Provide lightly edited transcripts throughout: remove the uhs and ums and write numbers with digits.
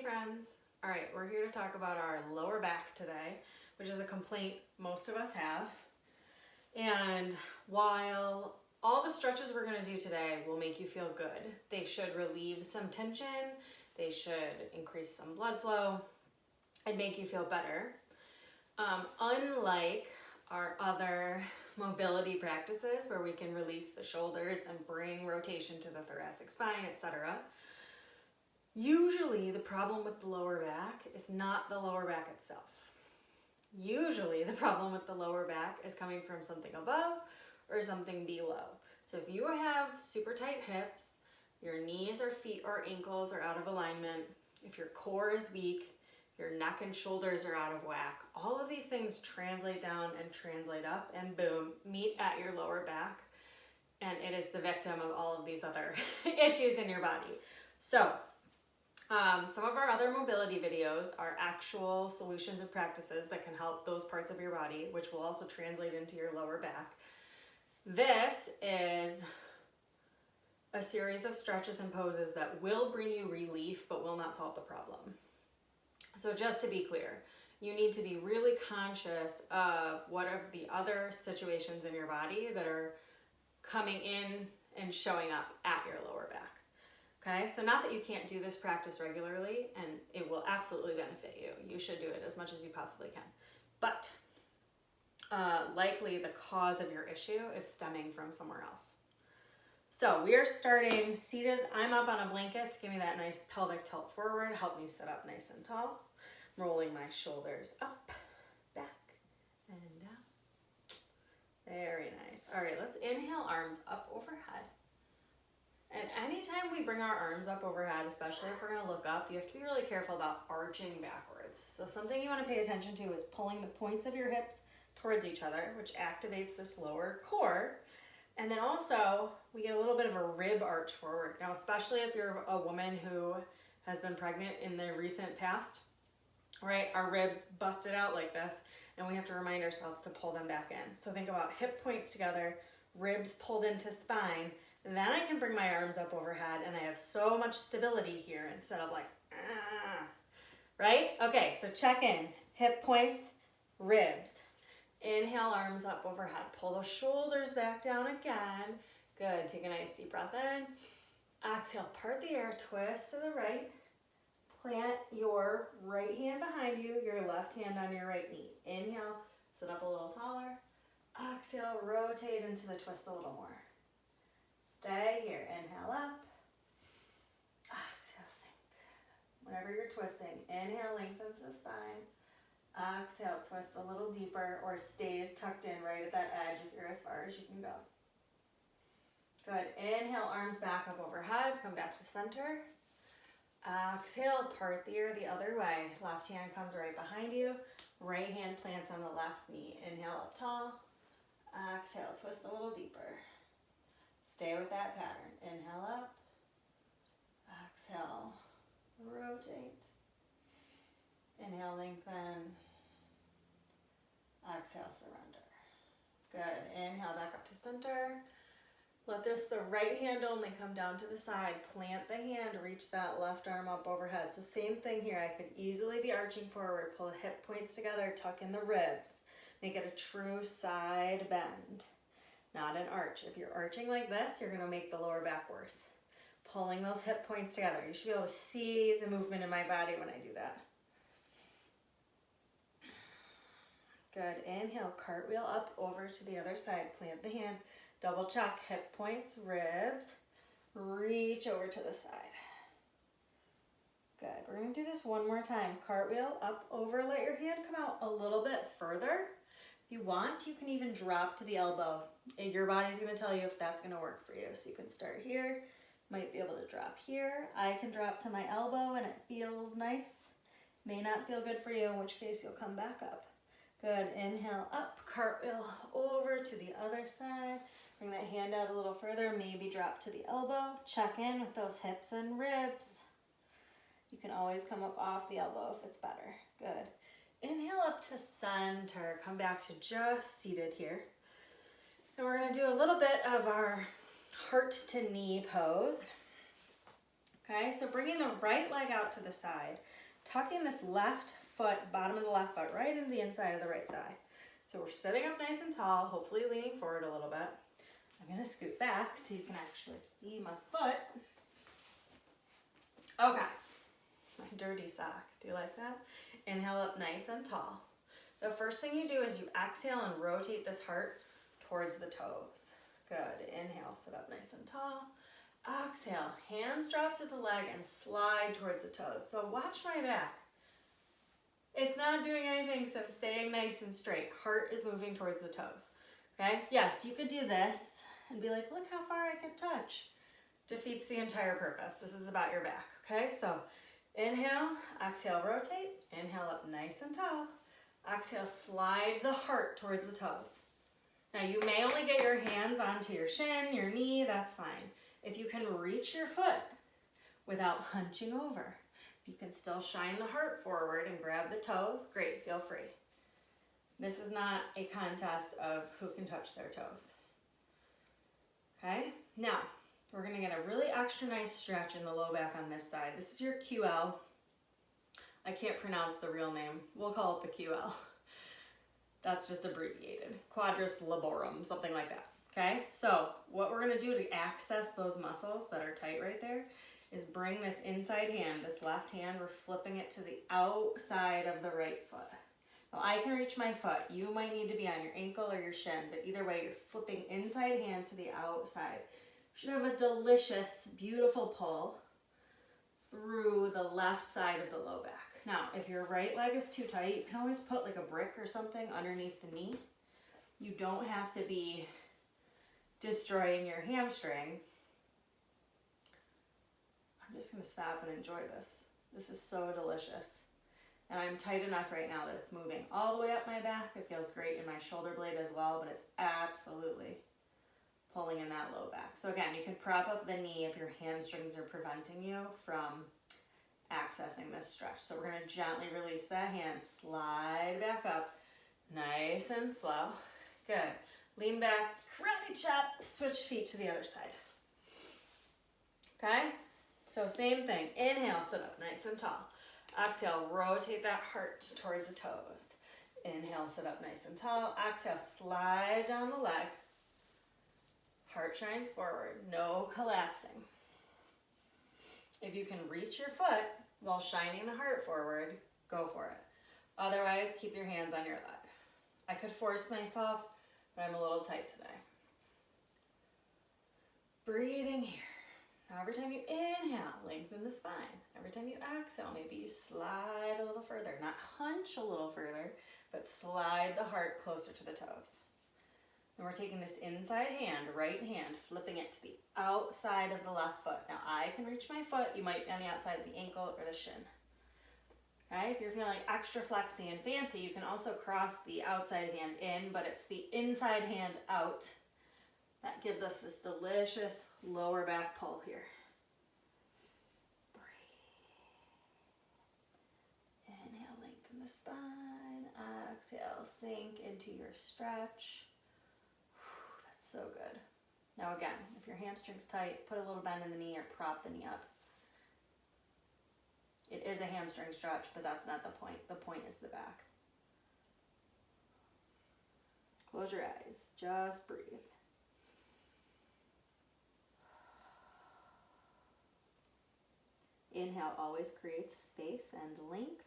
friends. All right, we're here to talk about our lower back today, which is a complaint most of us have. And while all the stretches we're going to do today will make you feel good, they should relieve some tension, they should increase some blood flow, and make you feel better. Unlike our other mobility practices where we can release the shoulders and bring rotation to the thoracic spine, etc., usually the problem with the lower back is not the lower back itself. Usually the problem with the lower back is coming from something above or something below. So if you have super tight hips, your knees or feet or ankles are out of alignment, if your core is weak, your neck and shoulders are out of whack, all of these things translate down and translate up, and boom, meet at your lower back, and it is the victim of all of these other issues in your body. So some of our other mobility videos are actual solutions and practices that can help those parts of your body, which will also translate into your lower back. This is a series of stretches and poses that will bring you relief but will not solve the problem. So just to be clear, you need to be really conscious of what are the other situations in your body that are coming in and showing up at your lower back. Okay, so not that you can't do this practice regularly, and it will absolutely benefit you. You should do it as much as you possibly can. But likely the cause of your issue is stemming from somewhere else. So we are starting seated. I'm up on a blanket to give me that nice pelvic tilt forward, help me sit up nice and tall. I'm rolling my shoulders up, back, and down. Very nice. All right, let's inhale, arms up overhead. And anytime we bring our arms up overhead, especially if we're gonna look up, you have to be really careful about arching backwards. So something you wanna pay attention to is pulling the points of your hips towards each other, which activates this lower core. And then also, we get a little bit of a rib arch forward. Now, especially if you're a woman who has been pregnant in the recent past, right? Our ribs busted out like this, and we have to remind ourselves to pull them back in. So think about hip points together, ribs pulled into spine, and then I can bring my arms up overhead, and I have so much stability here instead of like, right? Okay, so check in. Hip points, ribs. Inhale, arms up overhead. Pull the shoulders back down again. Good. Take a nice deep breath in. Exhale, part the air, twist to the right. Plant your right hand behind you, your left hand on your right knee. Inhale, sit up a little taller. Exhale, rotate into the twist a little more. Stay here. Inhale up. Exhale, sink. Whenever you're twisting, inhale, lengthens the spine. Exhale, twist a little deeper or stays tucked in right at that edge if you're as far as you can go. Good. Inhale, arms back up overhead. Come back to center. Exhale, part the ear the other way. Left hand comes right behind you. Right hand plants on the left knee. Inhale up tall. Exhale, twist a little deeper. Stay with that pattern. Inhale up. Exhale, rotate. Inhale, lengthen. Exhale, surrender. Good. Inhale, back up to center. Let the right hand only come down to the side. Plant the hand, reach that left arm up overhead. So same thing here. I could easily be arching forward. Pull the hip points together, tuck in the ribs. Make it a true side bend, not an arch. If you're arching like this, you're gonna make the lower back worse. Pulling those hip points together. You should be able to see the movement in my body when I do that. Good. Inhale, cartwheel up over to the other side. Plant the hand. Double check hip points, ribs. Reach over to the side. Good. We're going to do this one more time. Cartwheel up over. Let your hand come out a little bit further. If you want, you can even drop to the elbow. Your body's going to tell you if that's going to work for you. So you can start here. Might be able to drop here. I can drop to my elbow and it feels nice. May not feel good for you, in which case you'll come back up. Good. Inhale up, cartwheel over to the other side. Bring that hand out a little further, maybe drop to the elbow. Check in with those hips and ribs. You can always come up off the elbow if it's better. Good. Inhale up to center. Come back to just seated here. And we're going to do a little bit of our heart to knee pose. Okay, so bringing the right leg out to the side, tucking this left foot, bottom of the left foot, right into the inside of the right thigh. So we're sitting up nice and tall, hopefully leaning forward a little bit. I'm gonna scoot back so you can actually see my foot. Okay, my dirty sock, do you like that? Inhale up nice and tall. The first thing you do is you exhale and rotate this heart towards the toes. Good, inhale, sit up nice and tall. Exhale, hands drop to the leg and slide towards the toes. So watch my back. It's not doing anything except staying nice and straight. Heart is moving towards the toes. Okay? Yes, you could do this and be like, look how far I can touch. Defeats the entire purpose. This is about your back. Okay? So inhale, exhale, rotate. Inhale up nice and tall. Exhale, slide the heart towards the toes. Now you may only get your hands onto your shin, your knee, that's fine. If you can reach your foot without hunching over, if you can still shine the heart forward and grab the toes, great, feel free. This is not a contest of who can touch their toes. Okay, now we're gonna get a really extra nice stretch in the low back on this side. This is your QL. I can't pronounce the real name. We'll call it the QL. That's just abbreviated. Quadris laborum, something like that. Okay, so what we're gonna do to access those muscles that are tight right there is bring this inside hand, this left hand, we're flipping it to the outside of the right foot. Now I can reach my foot. You might need to be on your ankle or your shin, but either way, you're flipping inside hand to the outside. You should have a delicious, beautiful pull through the left side of the low back. Now, if your right leg is too tight, you can always put like a brick or something underneath the knee. You don't have to be destroying your hamstring. I'm just gonna stop and enjoy this. This is so delicious. And I'm tight enough right now that it's moving all the way up my back. It feels great in my shoulder blade as well, but it's absolutely pulling in that low back. So again, you can prop up the knee if your hamstrings are preventing you from accessing this stretch. So we're gonna gently release that hand, slide back up, nice and slow. Good. Lean back, karate chop, switch feet to the other side. Okay? So same thing. Inhale, sit up nice and tall. Exhale, rotate that heart towards the toes. Inhale, sit up nice and tall. Exhale, slide down the leg. Heart shines forward, no collapsing. If you can reach your foot while shining the heart forward, go for it. Otherwise, keep your hands on your leg. I could force myself, but I'm a little tight today. Breathing here. Now every time you inhale, lengthen the spine. Every time you exhale, maybe you slide a little further. Not hunch a little further, but slide the heart closer to the toes. And we're taking this inside hand, right hand, flipping it to the outside of the left foot. Now I can reach my foot. You might be on the outside of the ankle or the shin. Okay, if you're feeling extra flexy and fancy, you can also cross the outside hand in, but it's the inside hand out. That gives us this delicious lower back pull here. Breathe. Inhale, lengthen the spine. Exhale, sink into your stretch. That's so good. Now again, if your hamstring's tight, put a little bend in the knee or prop the knee up. It is a hamstring stretch, but that's not the point. The point is the back. Close your eyes. Just breathe. Inhale always creates space and length.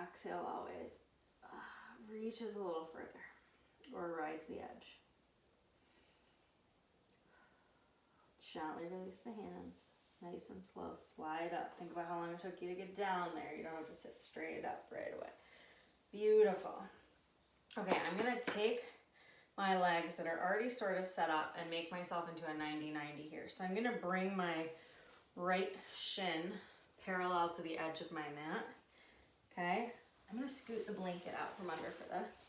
Exhale always reaches a little further or rides the edge. Gently release the hands. Nice and slow. Slide up. Think about how long it took you to get down there. You don't have to sit straight up right away. Beautiful. Okay, I'm going to take my legs that are already sort of set up and make myself into a 90-90 here. So I'm going to bring my right shin parallel to the edge of my mat. Okay, I'm going to scoot the blanket out from under for this.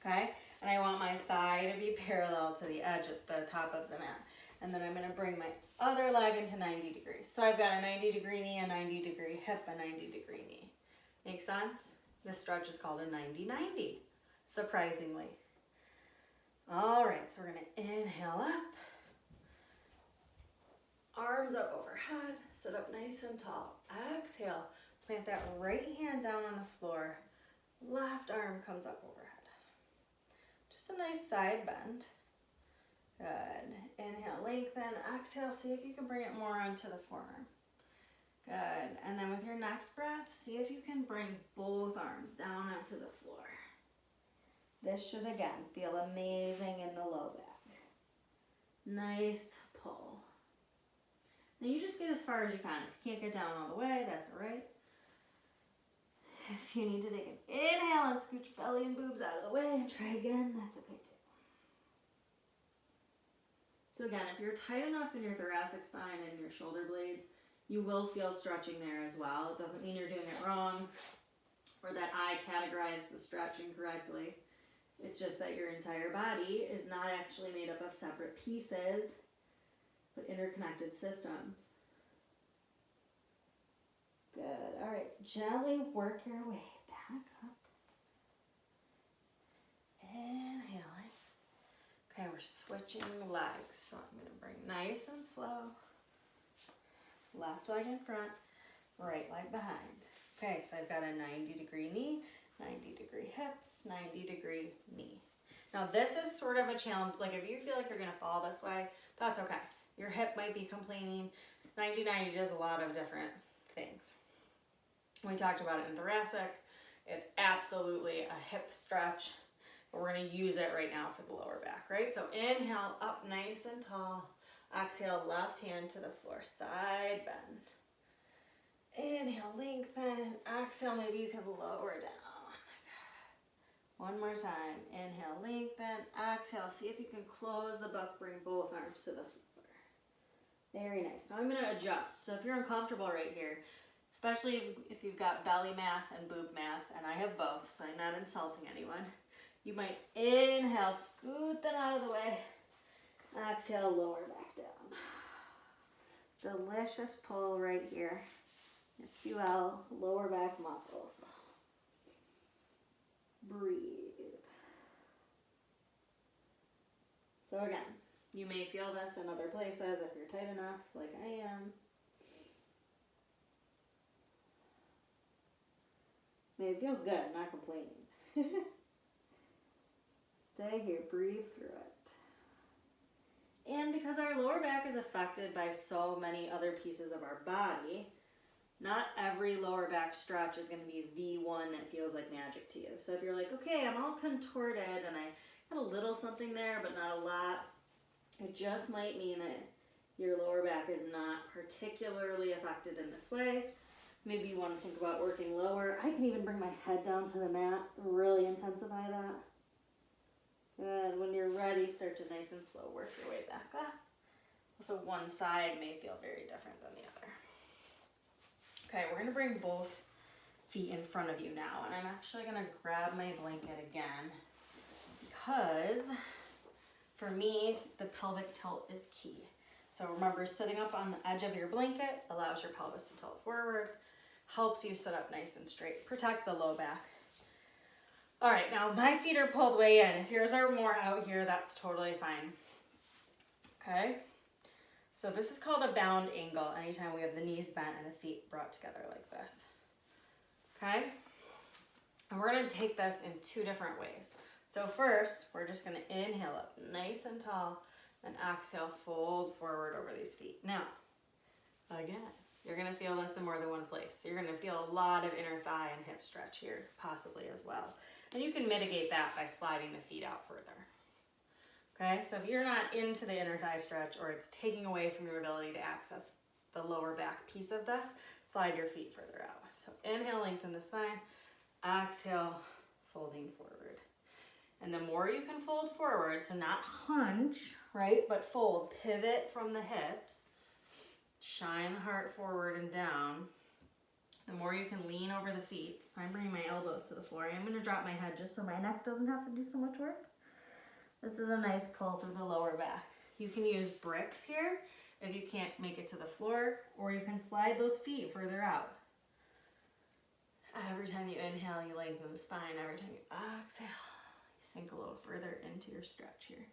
Okay, and I want my thigh to be parallel to the edge at the top of the mat. And then I'm going to bring my other leg into 90 degrees. So I've got a 90-degree knee, a 90-degree hip, a 90-degree knee. Make sense? This stretch is called a 90-90, surprisingly. All right, so we're going to inhale up. Arms up overhead, sit up nice and tall. Exhale, plant that right hand down on the floor. Left arm comes up overhead. Just a nice side bend. Good. Inhale, lengthen. Exhale, see if you can bring it more onto the forearm. Good. And then with your next breath, see if you can bring both arms down onto the floor. This should, again, feel amazing in the low back. Nice pull. Now you just get as far as you can. If you can't get down all the way, that's all right. If you need to take an inhale and scoot your belly and boobs out of the way and try again, that's okay too. So again, if you're tight enough in your thoracic spine and your shoulder blades, you will feel stretching there as well. It doesn't mean you're doing it wrong or that I categorized the stretching correctly. It's just that your entire body is not actually made up of separate pieces, but interconnected systems. Good. All right. Gently work your way back up. Inhaling. Okay, we're switching legs. So I'm going to bring nice and slow. Left leg in front, right leg behind. Okay, so I've got a 90-degree knee, 90-degree hips, 90-degree knee. Now this is sort of a challenge. Like if you feel like you're going to fall this way, that's okay. Your hip might be complaining. 90-90 does a lot of different things. We talked about it in thoracic. It's absolutely a hip stretch, but we're going to use it right now for the lower back, right? So inhale, up nice and tall. Exhale, left hand to the floor, side bend. Inhale, lengthen. Exhale, maybe you can lower down. One more time. Inhale, lengthen. Exhale, see if you can close the buck, bring both arms to the floor. Very nice. Now I'm going to adjust. So if you're uncomfortable right here, especially if you've got belly mass and boob mass, and I have both, so I'm not insulting anyone, you might inhale, scoot that out of the way. Exhale, lower back down. Delicious pull right here. Your QL, lower back muscles. Breathe. So again, you may feel this in other places if you're tight enough, like I am. It feels good, not complaining. Stay here, breathe through it. And because our lower back is affected by so many other pieces of our body, not every lower back stretch is going to be the one that feels like magic to you. So if you're like, okay, I'm all contorted and I got a little something there, but not a lot, it just might mean that your lower back is not particularly affected in this way. Maybe you want to think about working lower. I can even bring my head down to the mat, really intensify that. Good. When you're ready, start to nice and slow work your way back up. So one side may feel very different than the other. Okay, we're going to bring both feet in front of you now, and I'm actually going to grab my blanket again because for me, the pelvic tilt is key. So remember, sitting up on the edge of your blanket allows your pelvis to tilt forward, helps you sit up nice and straight, protect the low back. All right, now my feet are pulled way in. If yours are more out here, that's totally fine. Okay, so this is called a bound angle anytime we have the knees bent and the feet brought together like this. Okay, and we're gonna take this in two different ways. So first, we're just gonna inhale up nice and tall, and exhale, fold forward over these feet. Now, again, you're gonna feel this in more than one place. So you're gonna feel a lot of inner thigh and hip stretch here, possibly as well. And you can mitigate that by sliding the feet out further. Okay, so if you're not into the inner thigh stretch or it's taking away from your ability to access the lower back piece of this, slide your feet further out. So inhale, lengthen the spine. Exhale, folding forward. And the more you can fold forward, so not hunch, right, but fold, pivot from the hips, shine the heart forward and down, the more you can lean over the feet. So I'm bringing my elbows to the floor. I'm going to drop my head just so my neck doesn't have to do so much work. This is a nice pull through the lower back. You can use bricks here if you can't make it to the floor, or you can slide those feet further out. Every time you inhale, you lengthen the spine. Every time you exhale, you sink a little further into your stretch here.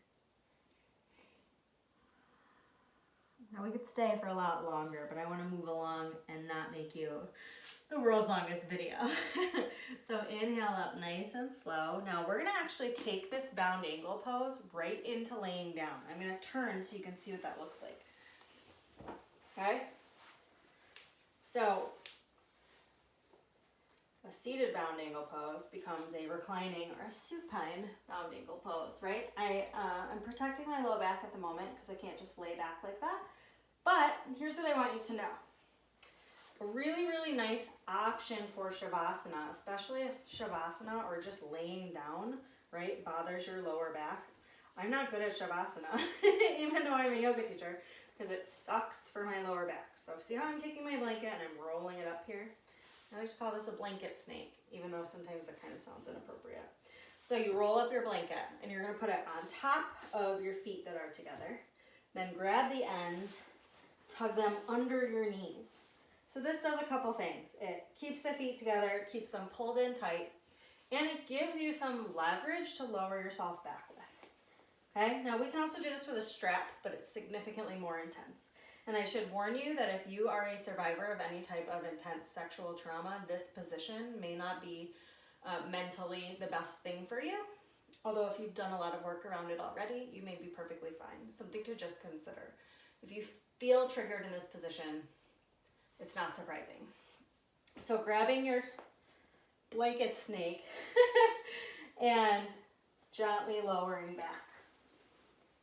Now we could stay for a lot longer, but I want to move along and not make you the world's longest video. So inhale up nice and slow. Now we're going to actually take this bound angle pose right into laying down. I'm going to turn so you can see what that looks like. Okay? So a seated bound angle pose becomes a reclining or a supine bound angle pose, right? I'm protecting my low back at the moment because I can't just lay back like that. But here's what I want you to know. A really, really nice option for Shavasana, especially if Shavasana or just laying down, right, bothers your lower back. I'm not good at Shavasana, even though I'm a yoga teacher, because it sucks for my lower back. So see how I'm taking my blanket and I'm rolling it up here? I like to call this a blanket snake, even though sometimes it kind of sounds inappropriate. So you roll up your blanket and you're going to put it on top of your feet that are together. Then grab the ends, tug them under your knees. So this does a couple things. It keeps the feet together, keeps them pulled in tight, and it gives you some leverage to lower yourself back with. Okay, now we can also do this with a strap, but it's significantly more intense. And I should warn you that if you are a survivor of any type of intense sexual trauma, this position may not be mentally the best thing for you. Although if you've done a lot of work around it already, you may be perfectly fine. Something to just consider. If you feel triggered in this position, it's not surprising. So grabbing your blanket snake and gently lowering back.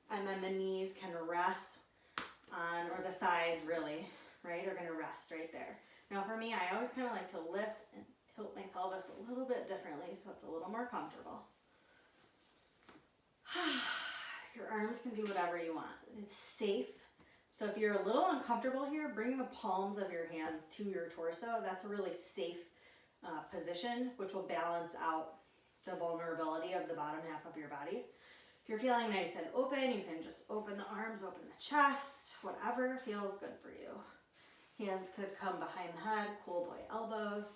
And then the knees can rest on, or the thighs really, right, are gonna rest right there. Now for me, I always kind of like to lift and tilt my pelvis a little bit differently so it's a little more comfortable. Your arms can do whatever you want. It's safe. So if you're a little uncomfortable here, bring the palms of your hands to your torso. That's a really safe position, which will balance out the vulnerability of the bottom half of your body. If you're feeling nice and open, you can just open the arms, open the chest, whatever feels good for you. Hands could come behind the head, cool boy elbows.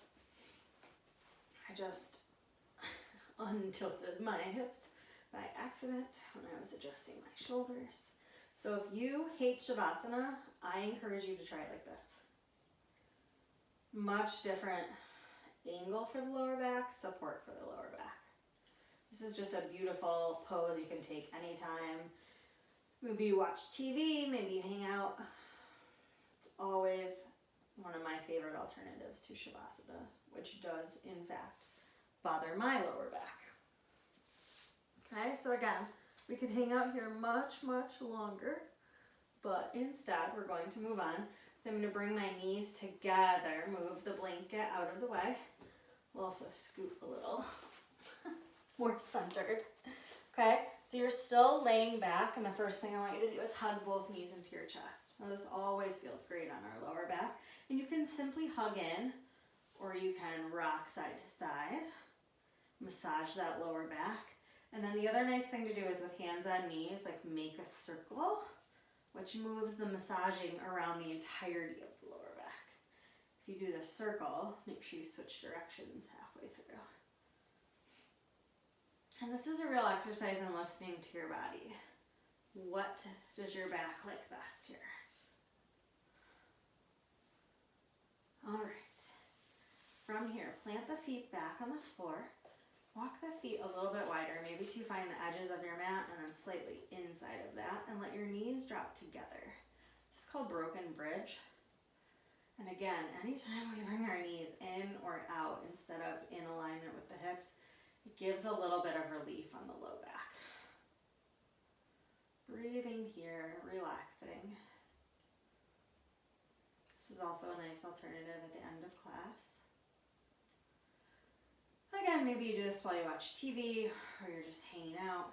I just untilted my hips by accident when I was adjusting my shoulders. So if you hate Shavasana, I encourage you to try it like this. Much different angle for the lower back, support for the lower back. This is just a beautiful pose you can take anytime. Maybe you watch TV, maybe you hang out. It's always one of my favorite alternatives to Shavasana, which does in fact bother my lower back. Okay, so again, we could hang out here much, much longer, but instead we're going to move on. So I'm going to bring my knees together, move the blanket out of the way. We'll also scoot a little more centered. Okay, so you're still laying back, and the first thing I want you to do is hug both knees into your chest. Now this always feels great on our lower back, and you can simply hug in, or you can rock side to side, massage that lower back. And then the other nice thing to do is with hands on knees, like make a circle, which moves the massaging around the entirety of the lower back. If you do the circle, make sure you switch directions halfway through. And this is a real exercise in listening to your body. What does your back like best here? All right. From here, plant the feet back on the floor. Walk the feet a little bit wider, maybe to find the edges of your mat and then slightly inside of that, and let your knees drop together. This is called broken bridge. And again, anytime we bring our knees in or out instead of in alignment with the hips, it gives a little bit of relief on the low back. Breathing here, relaxing. This is also a nice alternative at the end of class. Again, maybe you do this while you watch TV or you're just hanging out.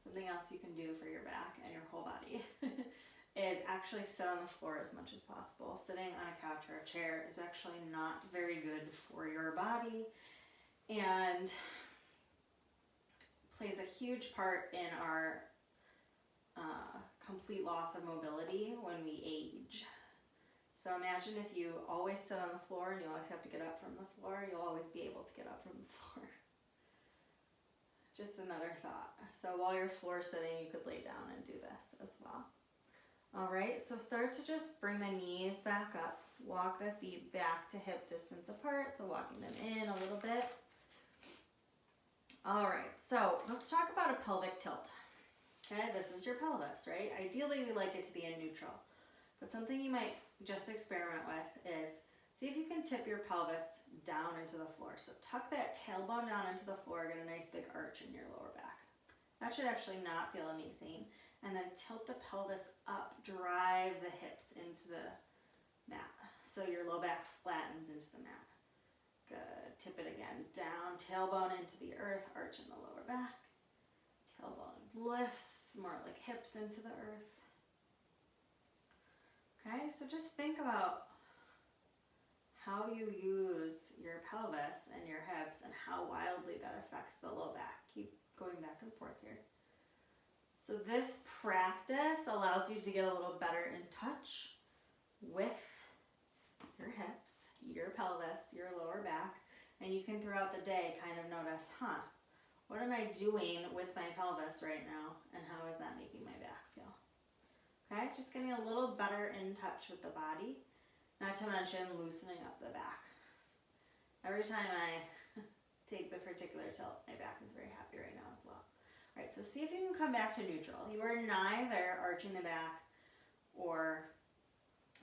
Something else you can do for your back and your whole body is actually sit on the floor as much as possible. Sitting on a couch or a chair is actually not very good for your body and plays a huge part in our complete loss of mobility when we age. So imagine if you always sit on the floor and you always have to get up from the floor, you'll always be able to get up from the floor. just another thought. So while you're floor sitting, you could lay down and do this as well. All right, so start to just bring the knees back up. Walk the feet back to hip distance apart, so walking them in a little bit. All right, so let's talk about a pelvic tilt. Okay, this is your pelvis, right? Ideally, we like it to be in neutral. But something you might just experiment with is see if you can tip your pelvis down into the floor. So tuck that tailbone down into the floor, get a nice big arch in your lower back. That should actually not feel amazing. And then tilt the pelvis up, drive the hips into the mat. So your low back flattens into the mat. Good, tip it again, down, tailbone into the earth, arch in the lower back. Tailbone lifts, more like hips into the earth. Okay, so just think about how you use your pelvis and your hips and how wildly that affects the low back. Keep going back and forth here. So this practice allows you to get a little better in touch with your hips, your pelvis, your lower back, and you can throughout the day kind of notice, what am I doing with my pelvis right now, and how is that making my back feel? Okay, just getting a little better in touch with the body, not to mention loosening up the back. Every time I take the particular tilt, my back is very happy right now as well. All right, so see if you can come back to neutral. You are neither arching the back or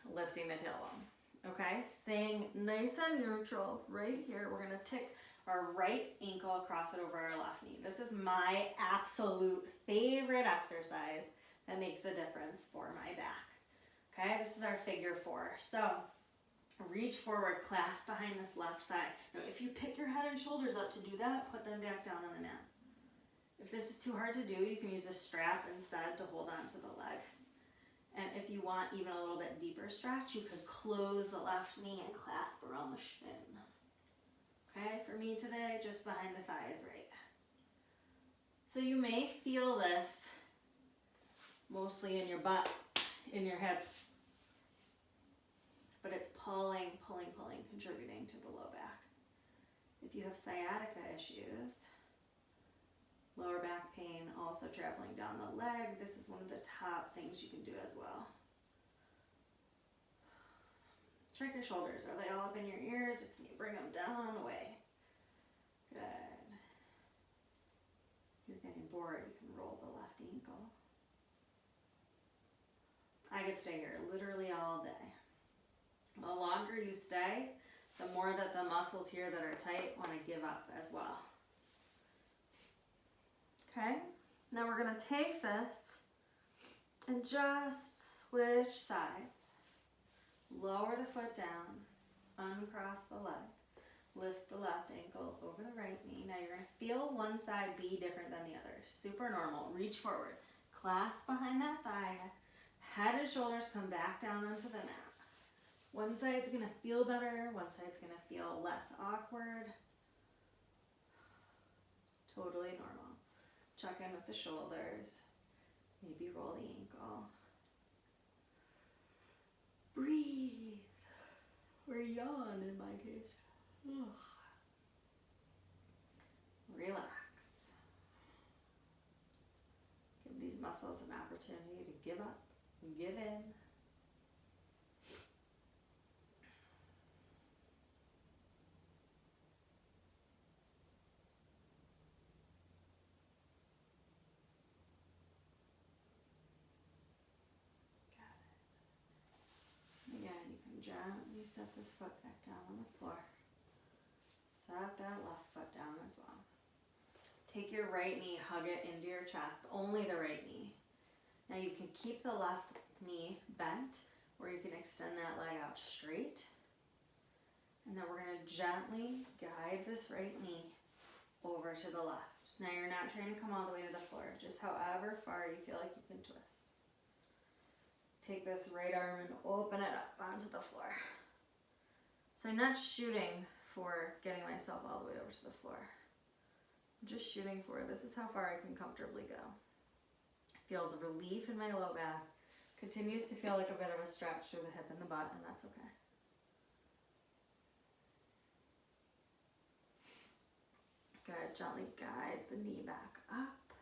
lifting the tailbone. Okay, staying nice and neutral right here. We're gonna tick our right ankle across it over our left knee. This is my absolute favorite exercise that makes the difference for my back. Okay, this is our figure 4. So reach forward, clasp behind this left thigh. Now, if you pick your head and shoulders up to do that, put them back down on the mat. If this is too hard to do, you can use a strap instead to hold on to the leg. And if you want even a little bit deeper stretch, you could close the left knee and clasp around the shin. Okay, for me today, just behind the thigh is right. So you may feel this mostly in your butt, in your hip, but it's pulling, contributing to the low back. If you have sciatica issues, lower back pain, also traveling down the leg, this is one of the top things you can do as well. Check your shoulders. Are they all up in your ears, or can you bring them down away? Good. If you're getting bored, you can roll the left ankle. I could stay here literally all day. The longer you stay, the more that the muscles here that are tight want to give up as well. Okay, now we're going to take this and just switch sides. Lower the foot down, uncross the leg, lift the left ankle over the right knee. Now you're going to feel one side be different than the other. Super normal. Reach forward, clasp behind that thigh, head and shoulders come back down onto the mat. One side's going to feel better, one side's going to feel less awkward. Totally normal. Check in with the shoulders. Maybe roll the ankle. Breathe. Or yawn in my case. Relax. Give these muscles an opportunity to give up and give in. Gently set this foot back down on the floor. Set that left foot down as well. Take your right knee, hug it into your chest, only the right knee. Now you can keep the left knee bent, or you can extend that leg out straight. And then we're going to gently guide this right knee over to the left. Now you're not trying to come all the way to the floor, just however far you feel like you can twist. Take this right arm and open it up onto the floor. So I'm not shooting for getting myself all the way over to the floor. I'm just shooting for this is how far I can comfortably go. Feels a relief in my low back. Continues to feel like a bit of a stretch through the hip and the butt, and that's okay. Good. Gently guide the knee back up.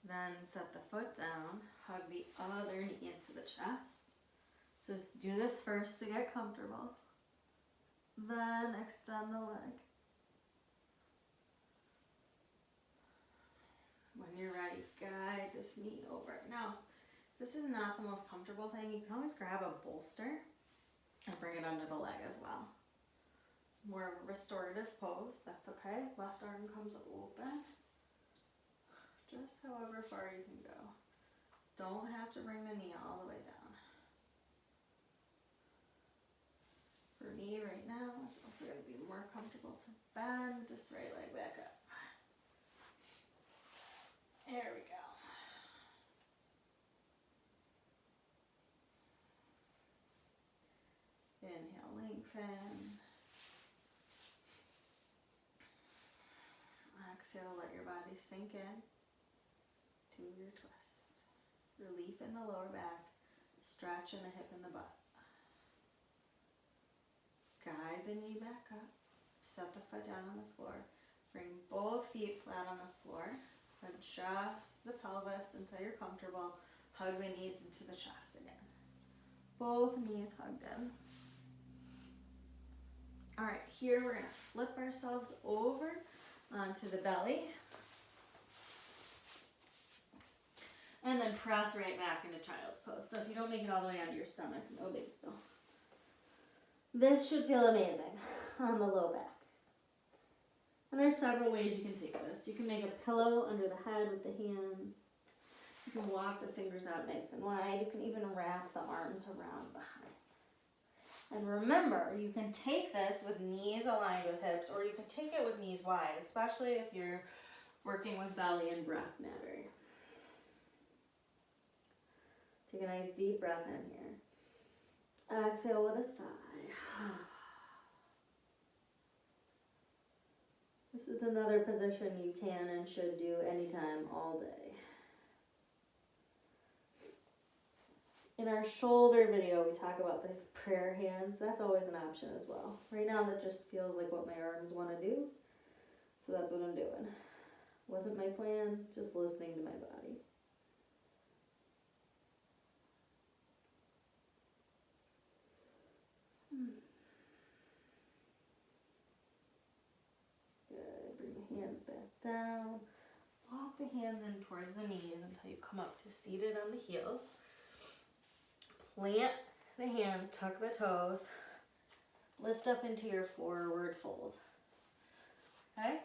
Then set the foot down. Hug the other knee into the chest. So just do this first to get comfortable. Then extend the leg. When you're ready, guide this knee over. Now, this is not the most comfortable thing. You can always grab a bolster and bring it under the leg as well. It's more of a restorative pose. That's okay. Left arm comes open. Just however far you can go. Don't have to bring the knee all the way down. For me right now, it's also going to be more comfortable to bend this right leg back up. There we go. Inhale, lengthen. Exhale, let your body sink in to your twist. Relief in the lower back, stretch in the hip and the butt. Guide the knee back up. Set the foot down on the floor. Bring both feet flat on the floor. Adjust the pelvis until you're comfortable. Hug the knees into the chest again. Both knees hugged in. All right, here we're going to flip ourselves over onto the belly. And then press right back into child's pose. So if you don't make it all the way onto your stomach, no big deal. This should feel amazing on the low back. And there's several ways you can take this. You can make a pillow under the head with the hands. You can walk the fingers out nice and wide. You can even wrap the arms around behind. And remember, you can take this with knees aligned with hips, or you can take it with knees wide, especially if you're working with belly and breast mattering. Take a nice deep breath in here. Exhale with a sigh. This is another position you can and should do anytime, all day. In our shoulder video, we talk about this prayer hands. That's always an option as well. Right now, that just feels like what my arms want to do. So that's what I'm doing. Wasn't my plan, just listening to my body. Good. Bring the hands back down. Walk the hands in towards the knees until you come up to seated on the heels. Plant the hands, tuck the toes, lift up into your forward fold. Okay?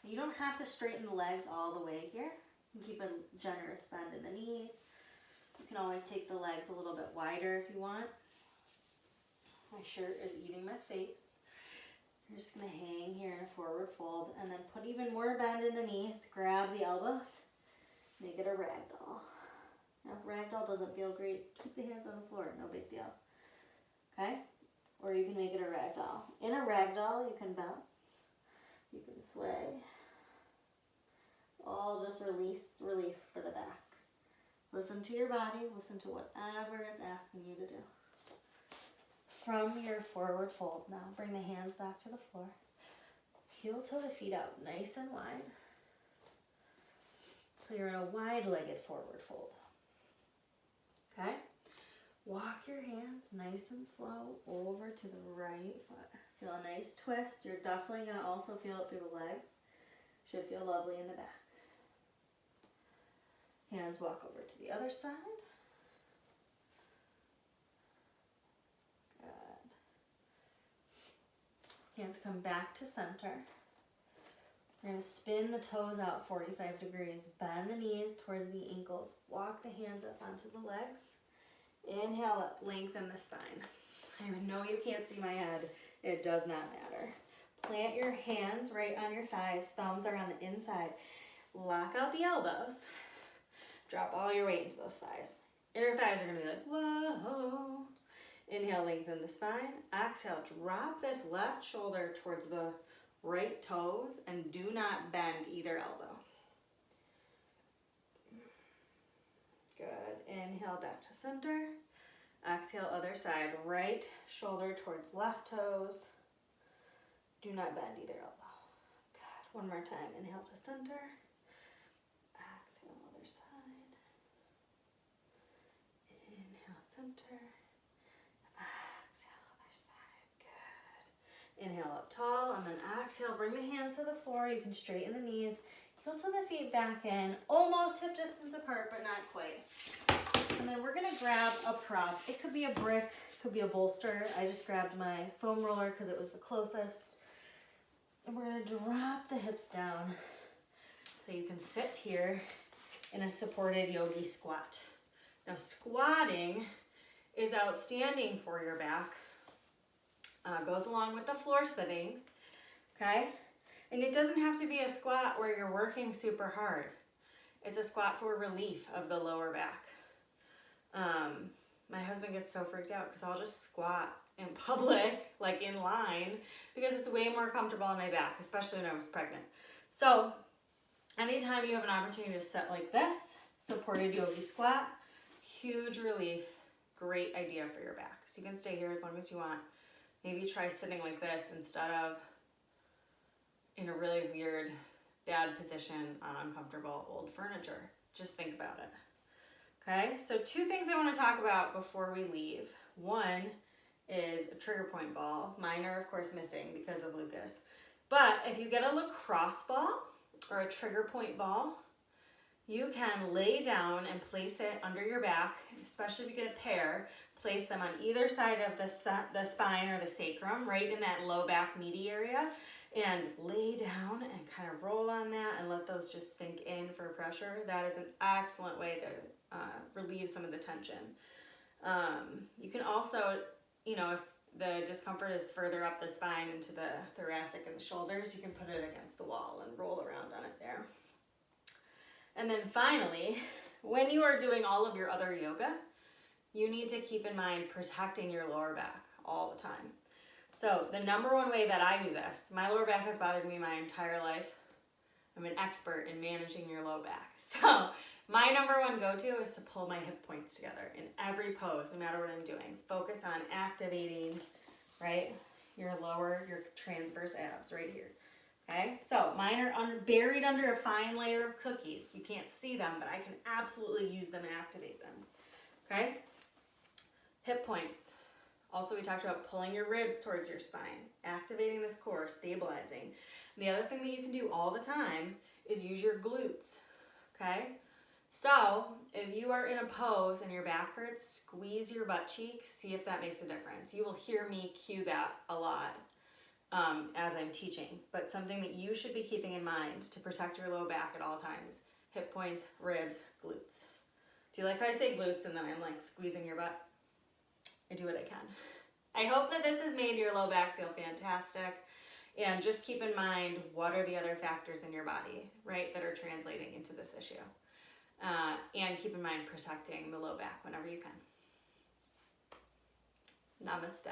You don't have to straighten the legs all the way here. You can keep a generous bend in the knees. You can always take the legs a little bit wider if you want. My shirt is eating my face. You're just going to hang here in a forward fold and then put even more bend in the knees. Grab the elbows. Make it a ragdoll. Now, if ragdoll doesn't feel great, keep the hands on the floor, no big deal. Okay? Or you can make it a ragdoll. In a ragdoll, you can bounce, you can sway. It's all just relief for the back. Listen to your body, listen to whatever it's asking you to do. From your forward fold now, bring the hands back to the floor. Heel toe the feet out nice and wide. So you're in a wide-legged forward fold. Okay? Walk your hands nice and slow over to the right foot. Feel a nice twist. You're definitely going to also feel it through the legs. Should feel lovely in the back. Hands walk over to the other side. Good. Hands come back to center. We're going to spin the toes out 45 degrees. Bend the knees towards the ankles. Walk the hands up onto the legs. Inhale up, lengthen the spine. I know you can't see my head. It does not matter. Plant your hands right on your thighs. Thumbs are on the inside. Lock out the elbows. Drop all your weight into those thighs. Inner thighs are going to be like, whoa. Inhale, lengthen the spine. Exhale, drop this left shoulder towards the right toes and do not bend either elbow. Good. Inhale back to center. Exhale, other side. Right shoulder towards left toes. Do not bend either elbow. Good. One more time. Inhale to center. Exhale, other side. Inhale, center. Exhale, other side. Good. Inhale up tall, and then exhale. Bring the hands to the floor. You can straighten the knees. Heel to the feet back in. Almost hip distance apart, but not quite. And then we're going to grab a prop. It could be a brick, could be a bolster. I just grabbed my foam roller because it was the closest. And we're going to drop the hips down so you can sit here in a supported yogi squat. Now squatting is outstanding for your back. Goes along with the floor sitting, okay? And it doesn't have to be a squat where you're working super hard. It's a squat for relief of the lower back. My husband gets so freaked out because I'll just squat in public, like in line, because it's way more comfortable on my back, especially when I was pregnant. So anytime you have an opportunity to sit like this, supported yogi squat, huge relief, great idea for your back. So you can stay here as long as you want. Maybe try sitting like this instead of in a really weird, bad position on uncomfortable old furniture. Just think about it. Okay, so two things I want to talk about before we leave. One is a trigger point ball. Mine are, of course, missing because of Lucas. But if you get a lacrosse ball or a trigger point ball, you can lay down and place it under your back, especially if you get a pair. Place them on either side of the spine or the sacrum, right in that low back meaty area, and lay down and kind of roll on that and let those just sink in for pressure. That is an excellent way to relieve some of the tension. You can also, if the discomfort is further up the spine into the thoracic and the shoulders, you can put it against the wall and roll around on it there. And then finally, when you are doing all of your other yoga, you need to keep in mind protecting your lower back all the time. So the number one way that I do this, my lower back has bothered me my entire life. I'm an expert in managing your low back. So my number one go-to is to pull my hip points together in every pose, no matter what I'm doing. Focus on activating, right, your transverse abs right here. Okay, so mine are buried under a fine layer of cookies. You can't see them, but I can absolutely use them and activate them. Okay, hip points. Also, we talked about pulling your ribs towards your spine, activating this core, stabilizing. And the other thing that you can do all the time is use your glutes, okay? So if you are in a pose and your back hurts, squeeze your butt cheek, see if that makes a difference. You will hear me cue that a lot as I'm teaching, but something that you should be keeping in mind to protect your low back at all times. Hip points, ribs, glutes. Do you like how I say glutes and then I'm like squeezing your butt? I do what I can. I hope that this has made your low back feel fantastic. And just keep in mind, what are the other factors in your body, right, that are translating into this issue. And keep in mind protecting the low back whenever you can. Namaste.